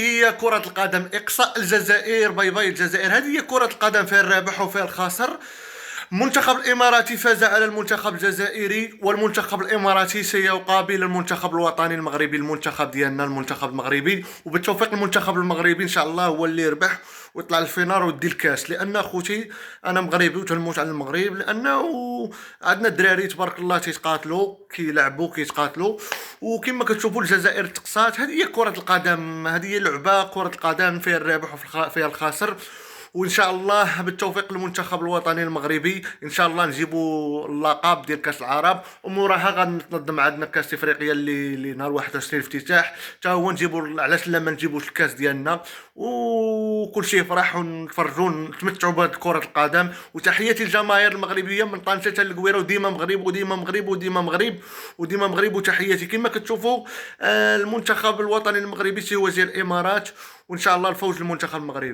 هي كرة القدم، إقصاء الجزائر، باي باي الجزائر. هذه هي كرة القدم، فيها الرابح وفيها الخاسر. المنتخب الإماراتي فاز على المنتخب الجزائري، والمنتخب الإماراتي سيقابل المنتخب الوطني المغربي، المنتخب ديالنا المنتخب المغربي. وبالتوفيق المنتخب المغربي إن شاء الله هو اللي يربح ويطلع للفينال ويدي الكاس. لأن خوتي أنا مغربي وتنموت على المغرب، لأنه عندنا الدراري تبارك الله تيتقاتلوا كيلعبوا كيتقاتلوا. وكما كتشوفوا الجزائر تقصات. هذه هي كرة القدم، هذه هي لعبة كرة القدم، فيها الرابح وفيها الخاسر. وان شاء الله بالتوفيق للمنتخب الوطني المغربي، ان شاء الله نجيبوا اللقب ديال كاس العرب. وموراها غنتنظم عندنا كاس افريقيا اللي نهار 21 افتتاح، حتى هو نجيبوا. علاش لا ما نجيبوش الكاس ديالنا وكل شيء يفرح ونتفرجوا ونتمتعوا بهذه كرة القدم. وتحياتي للجماهير المغربيه من طنجة حتى للقويره، وديما مغرب وديما مغرب وديما مغرب وديما مغرب. وتحياتي كما كتشوفوا المنتخب الوطني المغربي سيواجه الامارات، وان شاء الله الفوز للمنتخب المغربي.